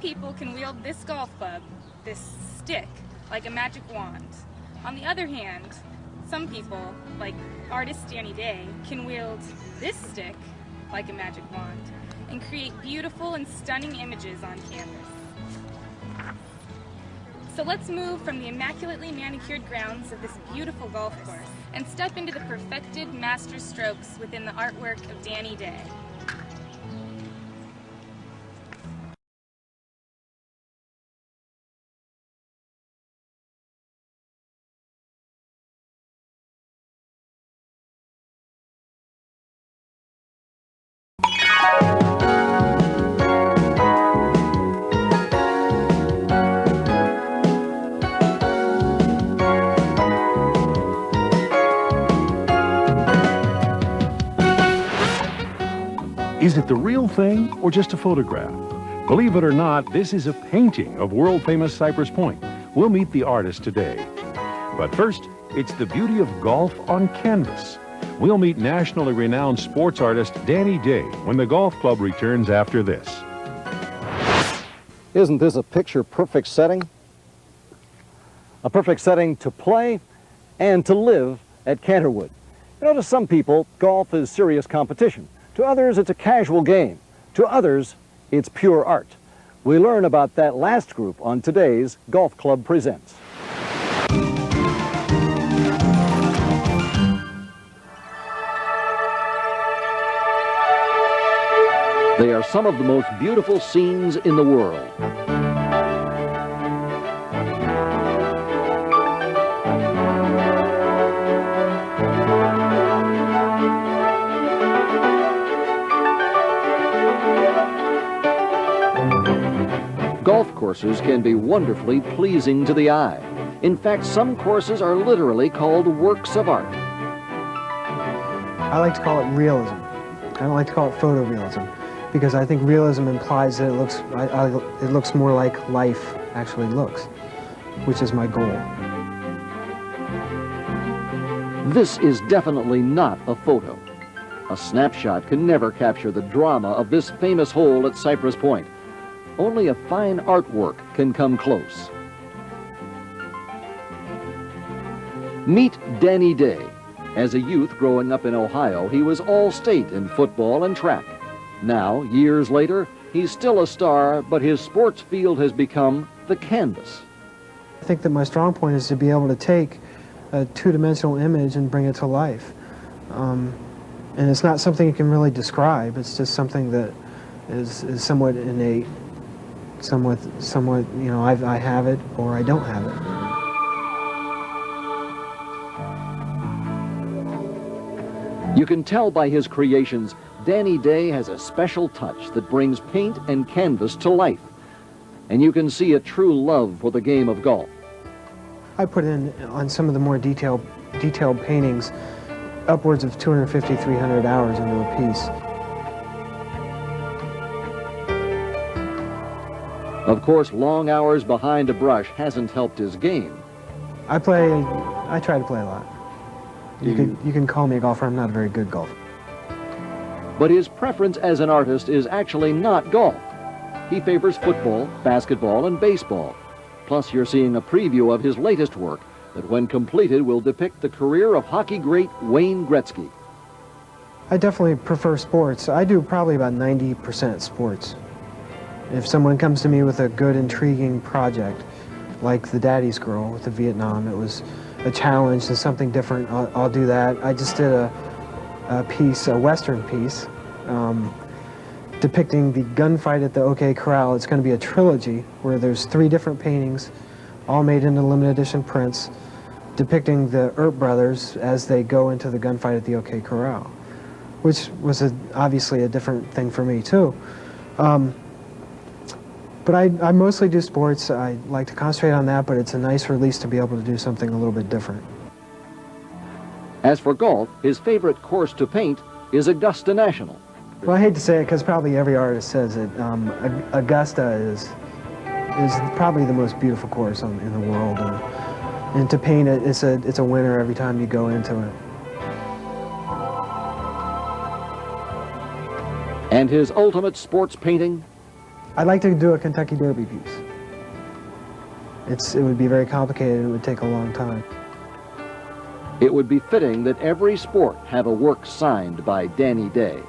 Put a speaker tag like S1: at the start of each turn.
S1: people can wield this golf club, this stick, like a magic wand. On the other hand, some people, like artist Danny Day, can wield this stick, like a magic wand, and create beautiful and stunning images on canvas. So let's move from the immaculately manicured grounds of this beautiful golf course and step into the perfected master strokes within the artwork of Danny Day.
S2: Is it the real thing or just a photograph? Believe it or not, this is a painting of world-famous Cypress Point. We'll meet the artist today. But first, it's the beauty of golf on canvas. We'll meet nationally renowned sports artist Danny Day when the golf club returns after this.
S3: Isn't this a picture-perfect setting? A perfect setting to play and to live at Canterwood. You know, to some people, golf is serious competition. To others, it's a casual game. To others, it's pure art. We learn about that last group on today's Golf Club Presents. They are some of the most beautiful scenes in the world. Golf courses can be wonderfully pleasing to the eye. In fact, some courses are literally called works of art.
S4: I like to call it realism. I don't like to call it photorealism, because I think realism implies that it looks more like life actually looks, which is my goal.
S3: This is definitely not a photo. A snapshot can never capture the drama of this famous hole at Cypress Point. Only a fine artwork can come close. Meet Danny Day. As a youth growing up in Ohio, he was all-state in football and track. Now, years later, he's still a star, but his sports field has become the canvas.
S4: I think that my strong point is to be able to take a two-dimensional image and bring it to life. And it's not something you can really describe. It's just something that is somewhat innate. Somewhat, you know, I have it or I don't have it.
S3: You can tell by his creations, Danny Day has a special touch that brings paint and canvas to life. And you can see a true love for the game of golf.
S4: I put in, on some of the more detailed paintings, upwards of 250, 300 hours into a piece.
S3: Of course, long hours behind a brush hasn't helped his game.
S4: I try to play a lot. You can call me a golfer. I'm not a very good golfer.
S3: But his preference as an artist is actually not golf. He favors football, basketball, and baseball. Plus, you're seeing a preview of his latest work that, when completed, will depict the career of hockey great Wayne Gretzky.
S4: I definitely prefer sports. I do probably about 90% sports. If someone comes to me with a good, intriguing project, like The Daddy's Girl with the Vietnam, it was a challenge and something different, I'll do that. I just did a Western piece, depicting the gunfight at the OK Corral. It's going to be a trilogy where there's 3 different paintings, all made into limited edition prints, depicting the Earp brothers as they go into the gunfight at the OK Corral, which was obviously a different thing for me, too. But I mostly do sports. I like to concentrate on that, but it's a nice release to be able to do something a little bit different.
S3: As for golf, his favorite course to paint is Augusta National.
S4: Well, I hate to say it because probably every artist says it. Augusta is probably the most beautiful course in the world, and to paint it, it's a winner every time you go into it.
S3: And his ultimate sports painting?
S4: I'd like to do a Kentucky Derby piece. It would be very complicated and it would take a long time.
S3: It would be fitting that every sport have a work signed by Danny Day.